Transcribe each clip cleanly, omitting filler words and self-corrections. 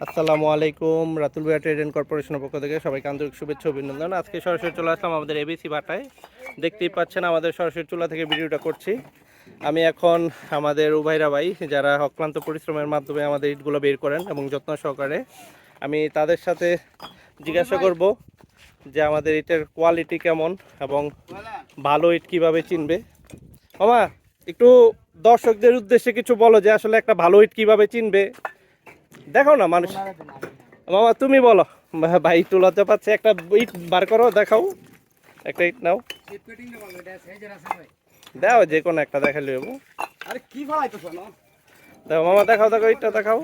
আসসালামু আলাইকুম। রাতুল ভাইয়া ট্রেড এন্ড কর্পোরেশনের পক্ষ থেকে সবাইকে আন্তরিক শুভেচ্ছা অভিনন্দন। আজকে সরাসরি চলে আসলাম আমাদের এবিসি বাটায়। দেখতেই পাচ্ছেন আমাদের সরাসরি চুলা থেকে ভিডিওটা করছি। আমি এখন আমাদের উভাইরা ভাই যারা অক্লান্ত পরিশ্রমের মাধ্যমে আমাদের ইটগুলো বের করেন এবং যত্ন সহকারে, আমি তাদের সাথে জিজ্ঞাসা করব যে আমাদের ইটের কোয়ালিটি কেমন এবং ভালো ইট কীভাবে চিনবে। মামা, একটু দর্শকদের উদ্দেশ্যে কিছু বলো যে আসলে একটা ভালো ইট কীভাবে চিনবে। দেখো না মানুষ, মামা তুমি বলো। ভাই একটু লজ্জা পাচ্ছে, একটা ইট বার করো, দেখাও একটা ইট নাও, দাও যে কোনো একটা দেখালে হবো। দেখো মামা, দেখাও দেখো ইটটা দেখাও।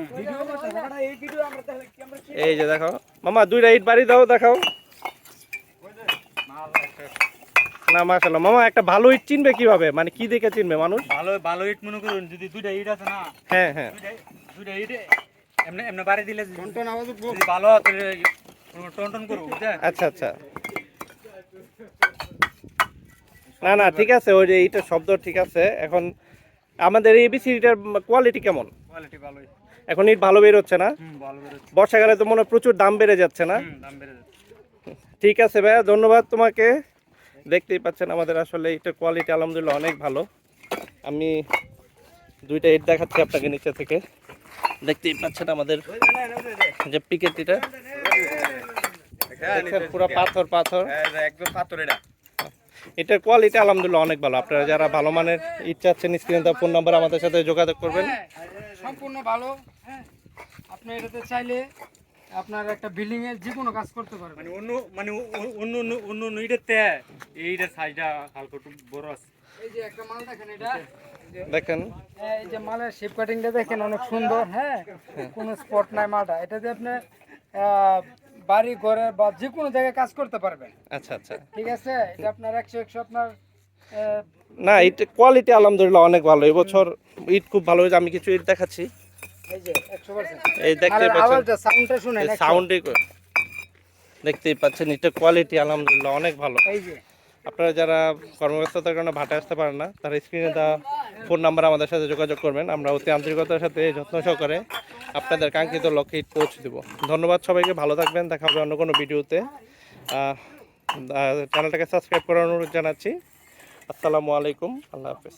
এই যে দেখো মামা, দুইটা ইট বাড়ি দাও, দেখাও। না মাশাআল্লাহ। মামা একটা ভালো ইট চিনবে কিভাবে, মানে কি দেখে চিনবে মানুষ? ভালো ভালো ইট মনে করুন, যদি দুইটা ইট আছে না, হ্যাঁ হ্যাঁ, দুইটা ইট এমনি এমনি বাড়ি দিলে যদি ভালো তাহলে টন করবো, বুঝছেন? আচ্ছা আচ্ছা, না না ঠিক আছে, ওই যে এইটার শব্দ ঠিক আছে। এখন আমাদের এবিসিটার কোয়ালিটি কেমন? কোয়ালিটি ভালোই। এখন ইট ভালো বের হচ্ছে না? ভালো বেরোচ্ছে। বর্ষাকালে তো মনে হয় প্রচুর দাম বেড়ে যাচ্ছে না? দাম বেড়ে যাচ্ছে। ঠিক আছে ভাইয়া, ধন্যবাদ তোমাকে। দেখতেই পাচ্ছেন আমাদের আসলে এটার কোয়ালিটি আলহামদুলিল্লাহ অনেক ভালো। আমি দুইটা ইট দেখাচ্ছি আপনাকে নিচে থেকে। দেখতেই পাচ্ছেন আমাদের যে পিকেটিটা পুরো পাথর পাথর, একদম পাথর এটা। এটার কোয়ালিটি আলহামদুলিল্লাহ অনেক ভালো। আপনারা যারা ভালো মানের ইট চাচ্ছেন, স্ক্রিনে দেওয়া ফোন নাম্বার আমাদের সাথে যোগাযোগ করবেন। সম্পূর্ণ ভালো। হ্যাঁ, আপনি এটাতে চাইলে আপনার একটা বিল্ডিং এর যে কোনো কাজ করতে পারবেন। অন্য ইটের এইটার সাইজটা হালকা একটু বড় আছে। এই যে একটা মাল দেখেন, এটা দেখেন এই যে মালের শেপ কাটিংটা দেখেন, অনেক সুন্দর। হ্যাঁ, কোনো স্পট নাই মালটা। এটাতে আপনি বাড়ি ঘরে বা যে কোনো জায়গায় কাজ করতে পারবেন। আচ্ছা আচ্ছা, ঠিক আছে, এটা আপনার 100 আপনার না ইট কোয়ালিটি আলহামদুলিল্লাহ অনেক ভালো। এবছর ইট খুব ভালো হয়েছে। আমি কিছু ইট দেখাচ্ছি, এই যে 100%। এই দেখতে মালের পাচ্ছেন আওয়াজটা, সাউন্ডটা শুনেন। সাউন্ডই, দেখতেই পাচ্ছেন ইটের কোয়ালিটি আলহামদুলিল্লাহ অনেক ভালো। এই যে আপনারা যারা কর্মব্যস্ততার কারণে ভাটায় আসতে পারেন না, তারা স্ক্রিনে দেওয়া ফোন নাম্বার আমাদের সাথে যোগাযোগ করবেন। আমরা অতি আন্তরিকতার সাথে যত্ন সহকারে আপনাদের কাঙ্ক্ষিত লক্ষ্যে ইট পৌঁছে দেব। ধন্যবাদ সবাইকে, ভালো থাকবেন। দেখা হবে অন্য কোনো ভিডিওতে। চ্যানেলটাকে সাবস্ক্রাইব করার অনুরোধ জানাচ্ছি। আসসালামু আলাইকুম, আল্লাহ হাফেজ।